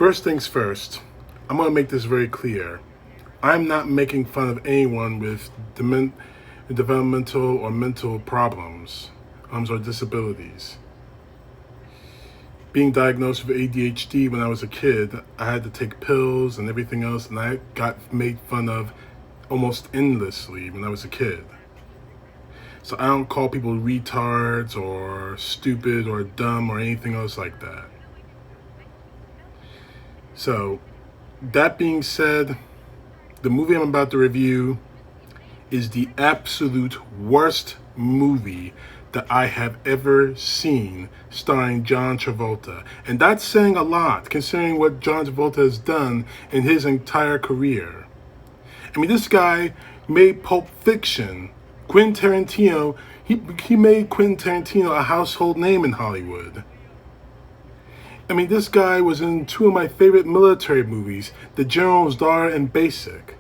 First things first, I'm going to make this very clear. I'm not making fun of anyone with developmental or mental problems or disabilities. Being diagnosed with ADHD when I was a kid, I had to take pills and everything else, and I got made fun of almost endlessly when I was a kid. So I don't call people retards or stupid or dumb or anything else like that. So, that being said, the movie I'm about to review is the absolute worst movie that I have ever seen starring John Travolta. And that's saying a lot, considering what John Travolta has done in his entire career. I mean, this guy made Pulp Fiction. Quentin Tarantino, he made Quentin Tarantino a household name in Hollywood. I mean, this guy was in two of my favorite military movies, The General's Daughter and Basic.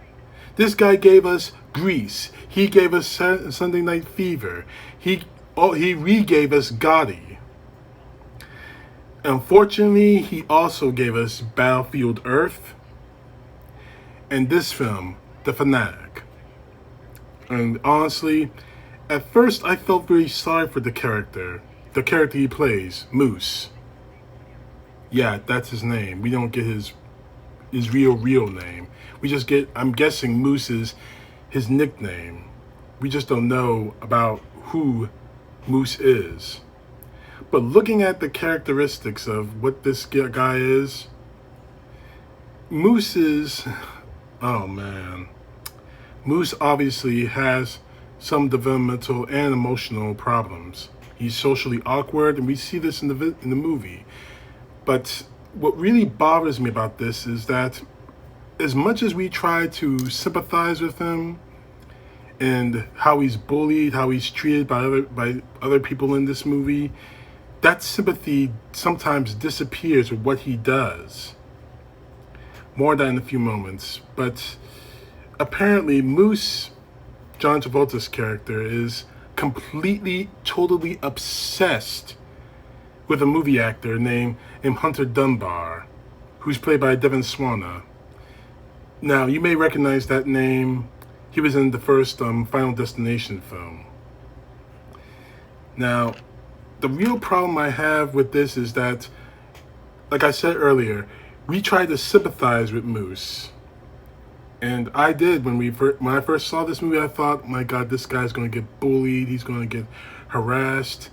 This guy gave us Grease. He gave us Sunday Night Fever. He re-gave us Gotti. Unfortunately, he also gave us Battlefield Earth and this film, The Fanatic. And honestly, at first I felt very sorry for the character he plays, Moose. Yeah, that's his name. We don't get his real name. We just get, I'm guessing Moose is his nickname. We just don't know about who Moose is. But looking at the characteristics of what this guy is, Moose is, oh man. Moose obviously has some developmental and emotional problems. He's socially awkward, and we see this in the movie. But what really bothers me about this is that as much as we try to sympathize with him and how he's bullied, how he's treated by other people in this movie, that sympathy sometimes disappears with what he does. More on that in a few moments. But apparently Moose, John Travolta's character, is completely, totally obsessed with a movie actor named Hunter Dunbar, who's played by Devin Swana. Now, you may recognize that name. He was in the first Final Destination film. Now, the real problem I have with this is that, like I said earlier, we try to sympathize with Moose. And I did when I first saw this movie. I thought, my God, this guy's going to get bullied. He's going to get harassed.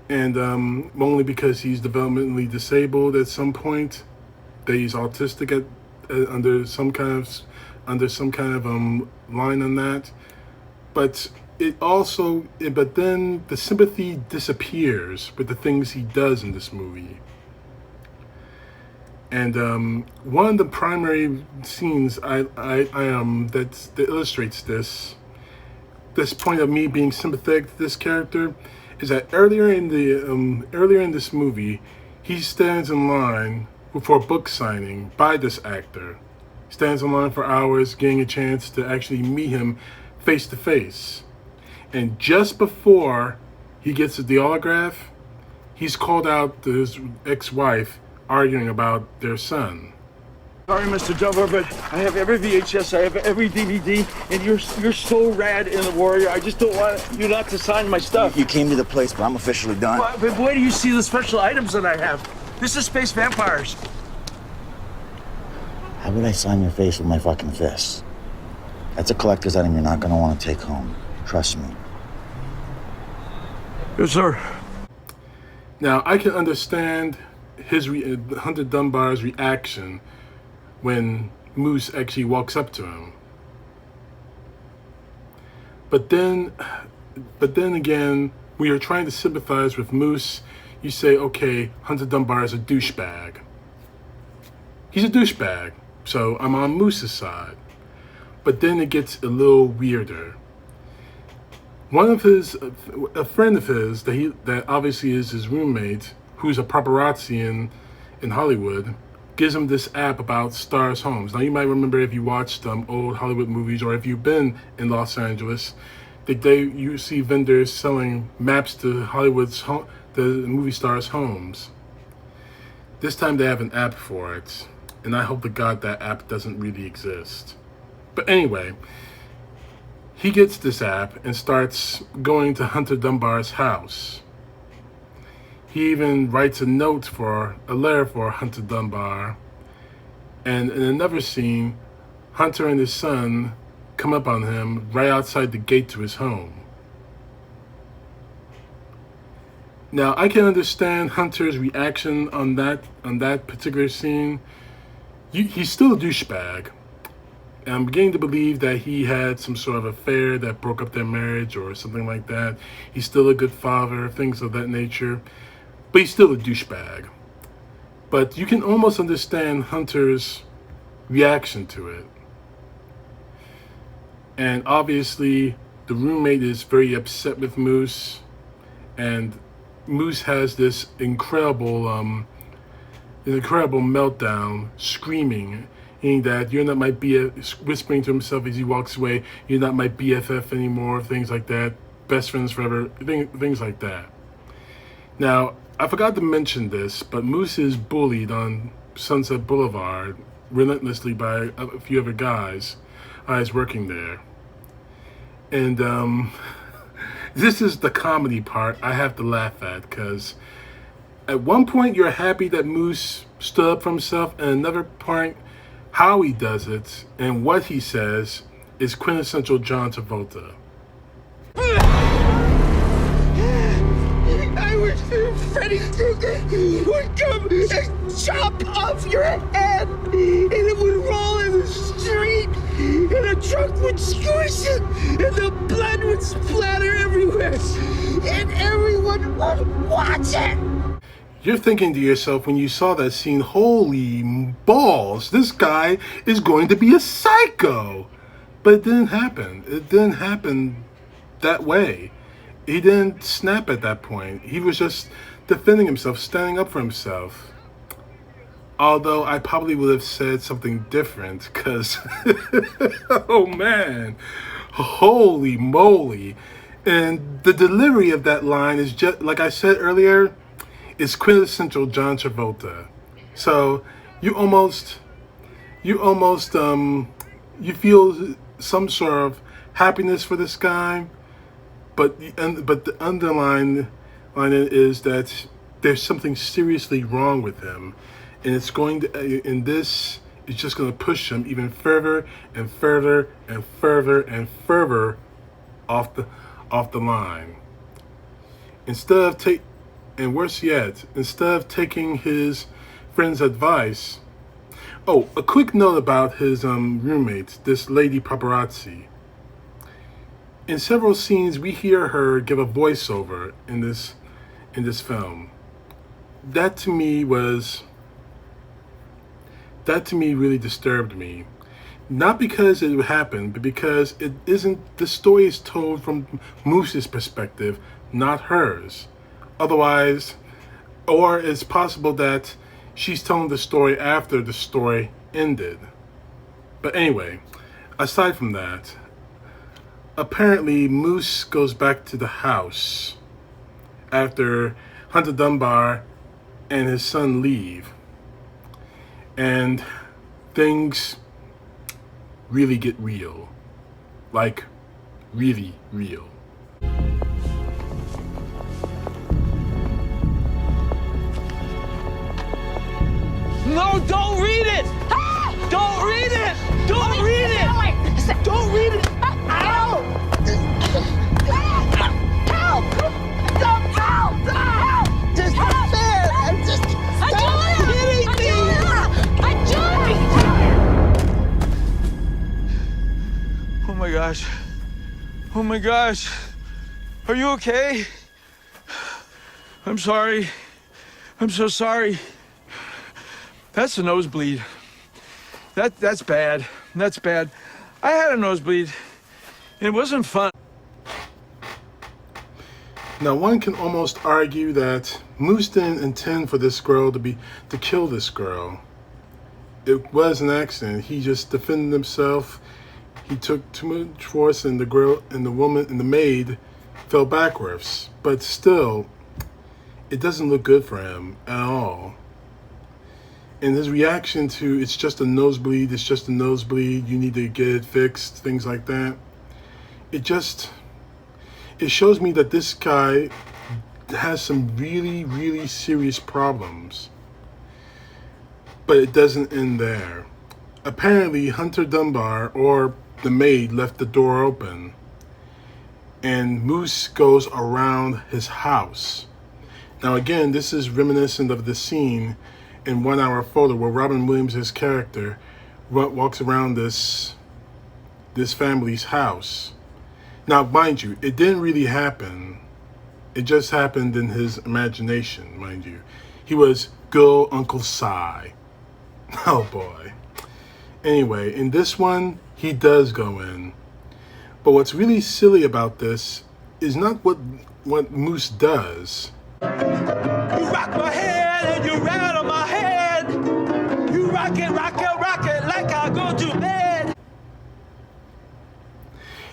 And only because he's developmentally disabled at some point, that he's autistic under some kind of line on that. But then the sympathy disappears with the things he does in this movie. And one of the primary scenes that illustrates this point of me being sympathetic to this character is that earlier in this movie, he stands in line for a book signing by this actor. Stands in line for hours, getting a chance to actually meet him face to face. And just before he gets the autograph, he's called out to his ex-wife arguing about their son. Sorry, Mr. Dunbar, but I have every VHS, I have every DVD, and you're so rad in The Warrior. I just don't want you not to sign my stuff. You came to the place, but I'm officially done. But where do you see the special items that I have? This is Space Vampires. How would I sign your face with my fucking fists? That's a collector's item you're not gonna want to take home. Trust me. Yes, sir. Now, I can understand Hunter Dunbar's reaction when Moose actually walks up to him. But then again, when you're trying to sympathize with Moose, you say, okay, Hunter Dunbar is a douchebag. He's a douchebag, so I'm on Moose's side. But then it gets a little weirder. A friend of his that obviously is his roommate, who's a paparazzi in Hollywood, gives him this app about Stars Homes. Now, you might remember if you watched old Hollywood movies, or if you've been in Los Angeles, you see vendors selling maps to the movie stars' homes. This time they have an app for it, and I hope to God that app doesn't really exist. But anyway, he gets this app and starts going to Hunter Dunbar's house. He even writes a letter for Hunter Dunbar. And in another scene, Hunter and his son come up on him right outside the gate to his home. Now, I can understand Hunter's reaction on that particular scene. He's still a douchebag. And I'm beginning to believe that he had some sort of affair that broke up their marriage or something like that. He's still a good father, things of that nature. But he's still a douchebag. But you can almost understand Hunter's reaction to it. And obviously, the roommate is very upset with Moose. And Moose has this incredible meltdown, screaming, meaning that you're not my BF, whispering to himself as he walks away, you're not my BFF anymore, things like that, best friends forever, things like that. Now, I forgot to mention this, but Moose is bullied on Sunset Boulevard relentlessly by a few other guys working there. And this is the comedy part I have to laugh at, because at one point you're happy that Moose stood up for himself, and another point, how he does it and what he says is quintessential John Travolta. I wish Freddy Krueger would come and chop off your head, and it would roll in the street, and a truck would squish it, and the blood would splatter everywhere, and everyone would watch it. You're thinking to yourself when you saw that scene, holy balls, this guy is going to be a psycho. But it didn't happen. It didn't happen that way. He didn't snap at that point. He was just defending himself, standing up for himself. Although I probably would have said something different, because, oh man, holy moly. And the delivery of that line is just, like I said earlier, is quintessential John Travolta. So you feel some sort of happiness for this guy, but the underlying line is that there's something seriously wrong with him, and it's going to, and this is just going to push him even further and further and further and further off the line. And worse yet, instead of taking his friend's advice. Oh, a quick note about his roommate, this lady paparazzi. In several scenes, we hear her give a voiceover in this film. That to me really disturbed me. Not because it happened, but because it isn't. The story is told from Moose's perspective, not hers. Otherwise, or it's possible that she's telling the story after the story ended. But anyway, aside from that, apparently Moose goes back to the house after Hunter Dunbar and his son leave. And things really get real. Like, really real. No, don't read it! Ah! Don't read it! Don't read it! Don't read it! Ow! Help! Help! Help! Just not fair! I'm just stop hitting me! Oh my gosh. Oh my gosh. Are you okay? I'm sorry. I'm so sorry. That's a nosebleed. That's bad. That's bad. I had a nosebleed. It wasn't fun. Now, one can almost argue that Moose didn't intend for this girl to kill this girl. It was an accident. He just defended himself. He took too much force, and the girl and the woman and the maid fell backwards. But still, it doesn't look good for him at all. And his reaction to, it's just a nosebleed, it's just a nosebleed, you need to get it fixed, things like that. It shows me that this guy has some really, really serious problems. But it doesn't end there. Apparently, Hunter Dunbar, or the maid, left the door open. And Moose goes around his house. Now again, this is reminiscent of the scene in 1 Hour Photo where Robin Williams' character walks around this family's house. Now, mind you, it didn't really happen. It just happened in his imagination, mind you. He was good old Uncle Si. Oh boy. Anyway, in this one, he does go in. But what's really silly about this is not what Moose does. You rock my head and you rattle my head. You rock it like I go to bed.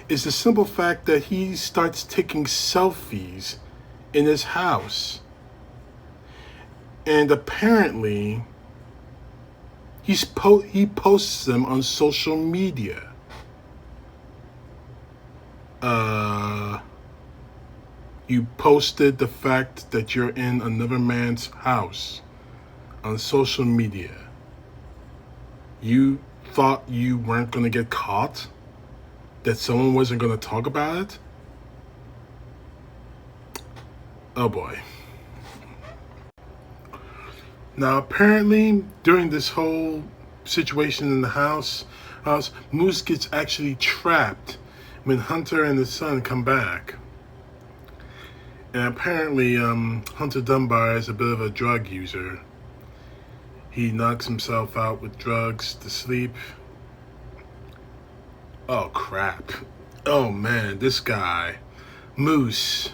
It's the simple fact that he starts taking selfies in his house. And apparently, he posts them on social media. You posted the fact that you're in another man's house on social media. You thought you weren't going to get caught? That someone wasn't going to talk about it? Oh boy. Now apparently during this whole situation in the house, Moose gets actually trapped when Hunter and his son come back. And apparently Hunter Dunbar is a bit of a drug user. He knocks himself out with drugs to sleep. Oh crap. Oh man, this guy, Moose.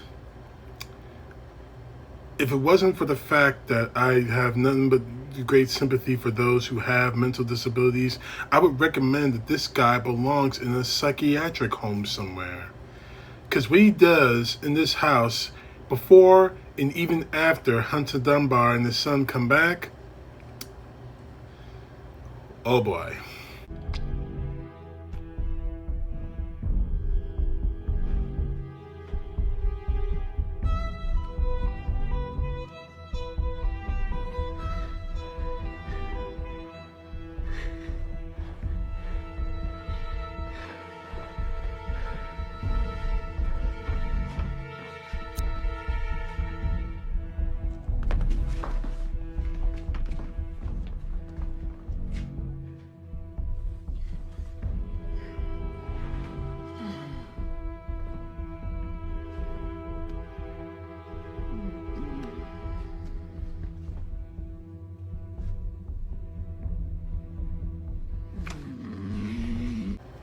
If it wasn't for the fact that I have nothing but great sympathy for those who have mental disabilities, I would recommend that this guy belongs in a psychiatric home somewhere. Because what he does in this house, before and even after Hunter Dunbar and his son come back, oh boy.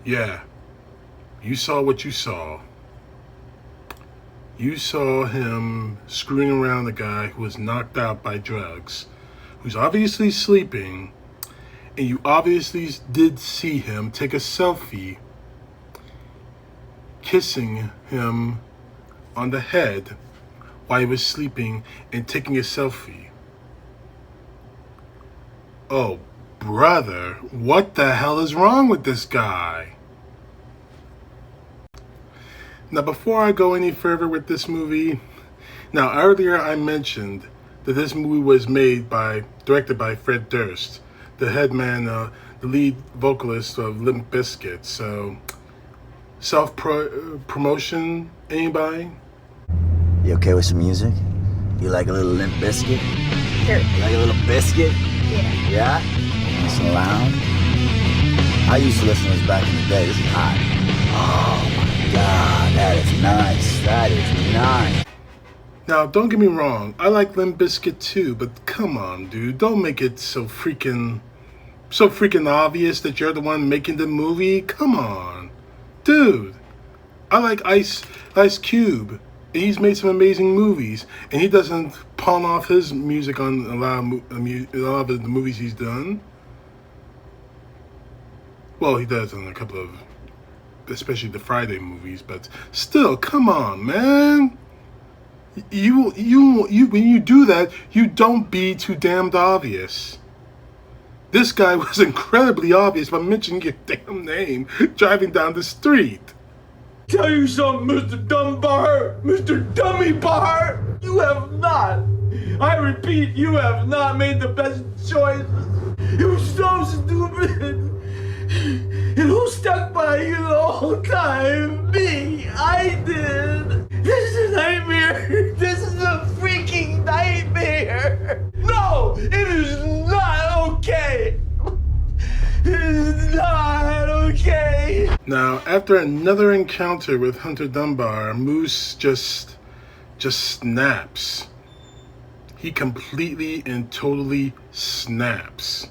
Yeah, you saw what you saw. You saw him screwing around a guy who was knocked out by drugs, who's obviously sleeping, and you obviously did see him take a selfie kissing him on the head while he was sleeping and taking a selfie. Oh, brother, what the hell is wrong with this guy? Now, before I go any further with this movie, now earlier I mentioned that this movie was directed by Fred Durst, the head man, the lead vocalist of Limp Bizkit. So, self-promotion, anybody? You okay with some music? You like a little Limp Bizkit? Sure. You like a little biscuit? Yeah. Yeah? Nice and loud? I used to listen to this back in the day. This is hot. Oh my God, that is nice. That is nice. Now, don't get me wrong. I like Limp Bizkit too, but come on, dude. Don't make it so freaking obvious that you're the one making the movie. Come on, dude. I like Ice Cube. He's made some amazing movies, and he doesn't pawn off his music on a lot of the movies he's done. Well, he does on a couple of, especially the Friday movies, but still, come on, man. You when you do that, you don't be too damned obvious. This guy was incredibly obvious by mentioning your damn name driving down the street. Tell you something, Mr. Dunbar, Mr. Dummy Bar. You have not, I repeat, you have not made the best choice. It was so stupid. And who stuck by you the whole time? Me. I did. This is a nightmare. This is a freaking nightmare. No, it is not okay. It is not okay. Now, after another encounter with Hunter Dunbar, Moose just snaps. He completely and totally snaps.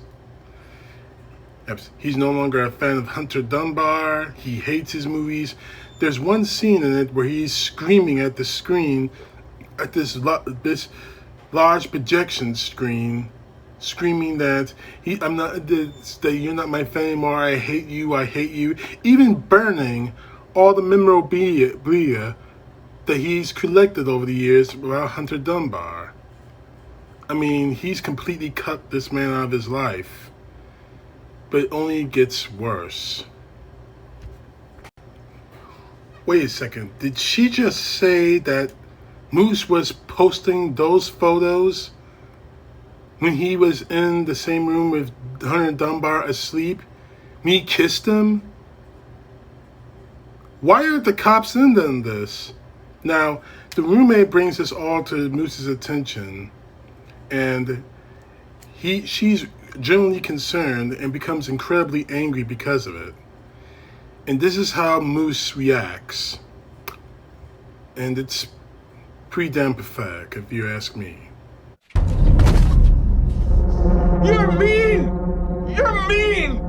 He's no longer a fan of Hunter Dunbar. He hates his movies. There's one scene in it where he's screaming at the screen, at this large projection screen, screaming that that you're not my fan anymore. I hate you. I hate you. Even burning all the memorabilia that he's collected over the years about Hunter Dunbar. I mean, he's completely cut this man out of his life. But it only gets worse. Wait a second. Did she just say that Moose was posting those photos when he was in the same room with Hunter Dunbar asleep? When he kissed him? Why aren't the cops in on this? Now, the roommate brings this all to Moose's attention, and she's genuinely concerned and becomes incredibly angry because of it. And this is how Moose reacts. And it's pretty damn pathetic, if you ask me. You're mean! You're mean!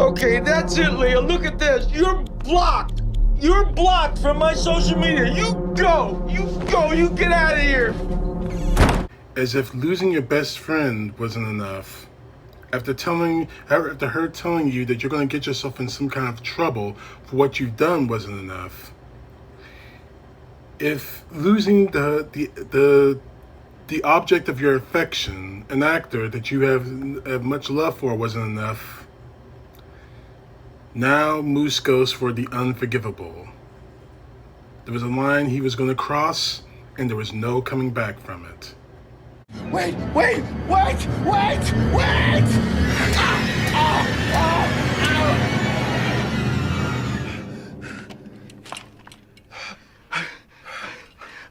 Okay, that's it, Leah. Look at this. You're blocked. You're blocked from my social media. You go. You go. You get out of here. As if losing your best friend wasn't enough. After her telling you that you're going to get yourself in some kind of trouble for what you've done wasn't enough. If losing the object of your affection, an actor that you have much love for, wasn't enough, now Moose goes for the unforgivable. There was a line he was going to cross, and there was no coming back from it. Wait!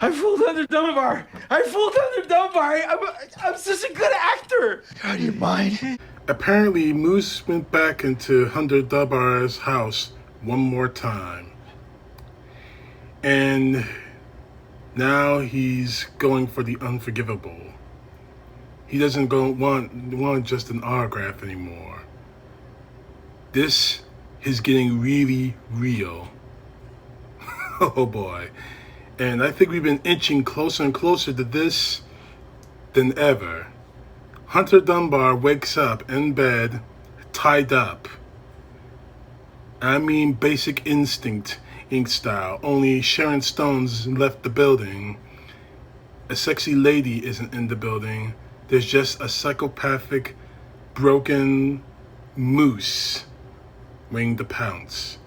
I fooled Hunter Dunbar. I'm such a good actor. Out of your mind. Apparently, Moose went back into Hunter Dunbar's house one more time. And now he's going for the unforgivable. He doesn't want just an autograph anymore. This is getting really real. Oh boy. And I think we've been inching closer and closer to this than ever. Hunter Dunbar wakes up in bed, tied up. I mean Basic Instinct Inc. style, only Sharon Stone's left the building. A sexy lady isn't in the building. There's just a psychopathic, broken moose waiting to pounce.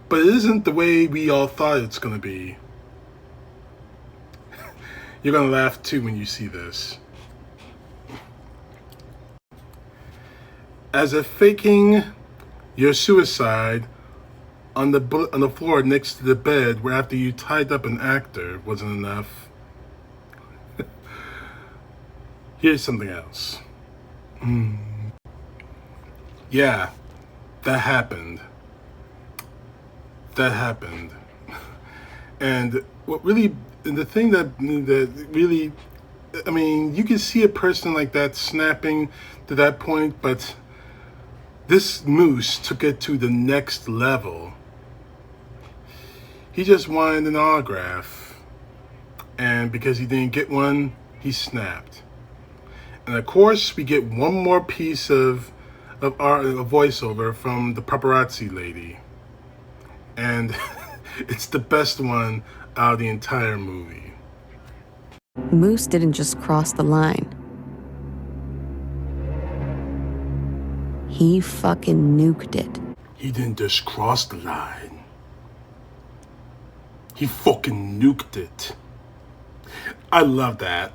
But it isn't the way we all thought it's going to be. You're going to laugh too when you see this. As if faking your suicide on the floor next to the bed where after you tied up an actor wasn't enough, here's something else. Yeah, that happened. And the thing that really, I mean, you can see a person like that snapping to that point, but this moose took it to the next level. He just wanted an autograph, and because he didn't get one, he snapped. And of course, we get one more piece of art, a voiceover from the paparazzi lady. And it's the best one out of the entire movie. Moose didn't just cross the line. he fucking nuked it. He didn't just cross the line. He fucking nuked it. I love that.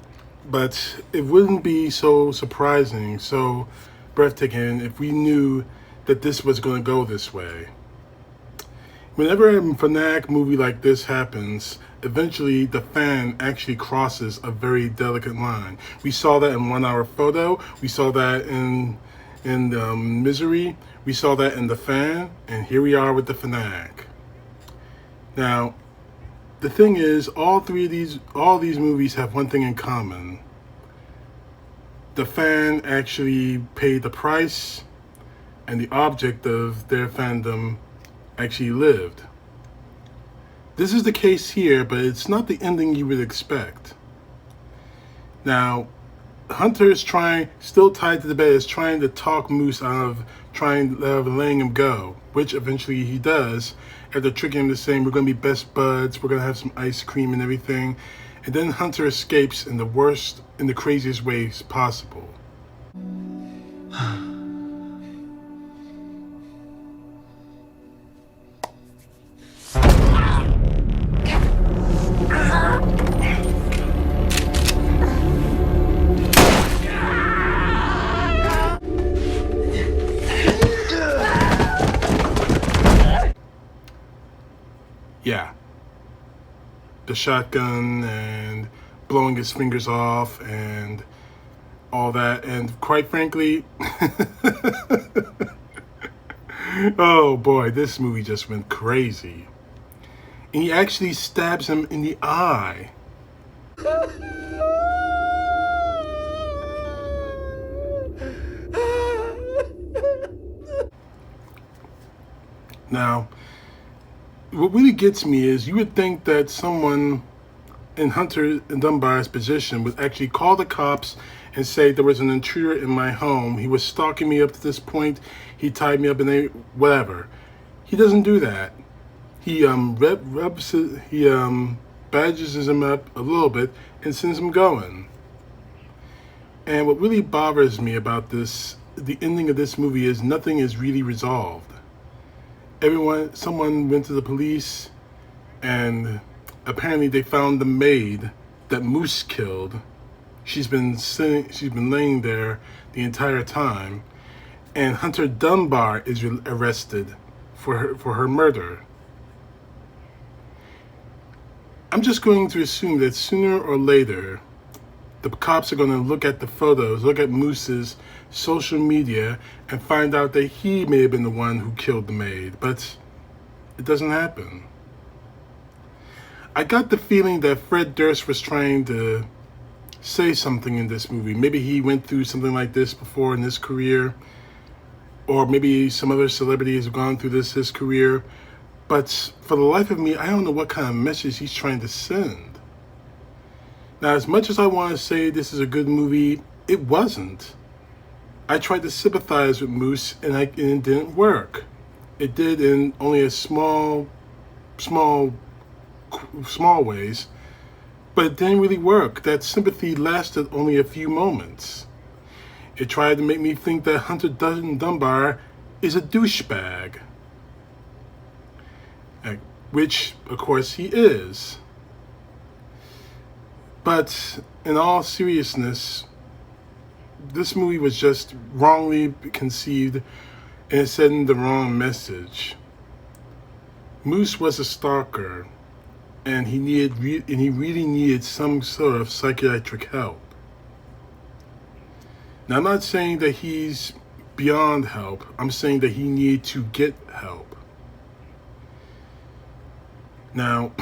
But it wouldn't be so surprising, so breathtaking if we knew that this was going to go this way. Whenever a fanatic movie like this happens, eventually the fan actually crosses a very delicate line. We saw that in 1 Hour Photo. We saw that in Misery. We saw that in The Fan. And here we are with the fanatic. Now, the thing is, all these movies have one thing in common. The fan actually paid the price, and the object of their fandom actually lived. This is the case here, but it's not the ending you would expect. Now, Hunter is still tied to the bed, is trying to talk Moose out of letting him go, which eventually he does, after tricking him to saying, we're going to be best buds, we're going to have some ice cream and everything. And then Hunter escapes in the craziest ways possible. Yeah. The shotgun and blowing his fingers off and all that. And quite frankly, oh boy, this movie just went crazy. And he actually stabs him in the eye. Now, what really gets me is you would think that someone in Hunter and Dunbar's position would actually call the cops and say there was an intruder in my home. He was stalking me up to this point. He tied me up and whatever. He doesn't do that. He badges him up a little bit and sends him going. And what really bothers me about this, the ending of this movie, is nothing is really resolved. Someone went to the police, and apparently they found the maid that Moose killed. She's been laying there the entire time, and Hunter Dunbar is arrested for her murder. I'm just going to assume that sooner or later, the cops are going to look at the photos, look at Moose's social media, and find out that he may have been the one who killed the maid, but it doesn't happen. I got the feeling that Fred Durst was trying to say something in this movie. Maybe he went through something like this before in his career, or maybe some other celebrity has gone through his career, but for the life of me, I don't know what kind of message he's trying to send. Now, as much as I want to say this is a good movie, it wasn't. I tried to sympathize with Moose, and it didn't work. It did in only a small ways, but it didn't really work. That sympathy lasted only a few moments. It tried to make me think that Hunter Dunbar is a douchebag, which, of course, he is. But in all seriousness, this movie was just wrongly conceived and sending the wrong message. Moose was a stalker, and he really needed some sort of psychiatric help. Now, I'm not saying that he's beyond help. I'm saying that he needed to get help. Now,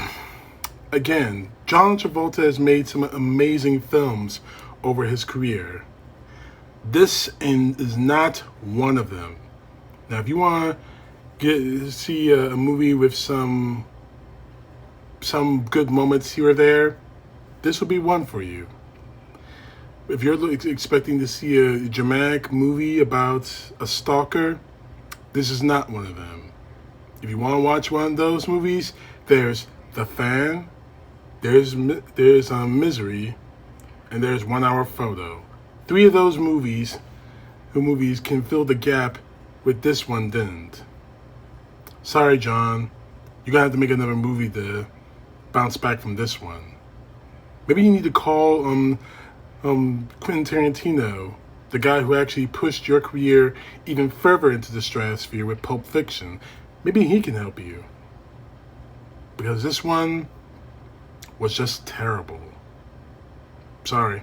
again, John Travolta has made some amazing films over his career. This is not one of them. Now, if you want to see a movie with some good moments here or there, this will be one for you. If you're expecting to see a dramatic movie about a stalker, this is not one of them. If you want to watch one of those movies, there's The Fan, there's Misery, and there's 1 Hour Photo. 3 of those movies can fill the gap with this one didn't. Sorry, John. You're gonna have to make another movie to bounce back from this one. Maybe you need to call Quentin Tarantino, the guy who actually pushed your career even further into the stratosphere with Pulp Fiction. Maybe he can help you. Because this one was just terrible. Sorry.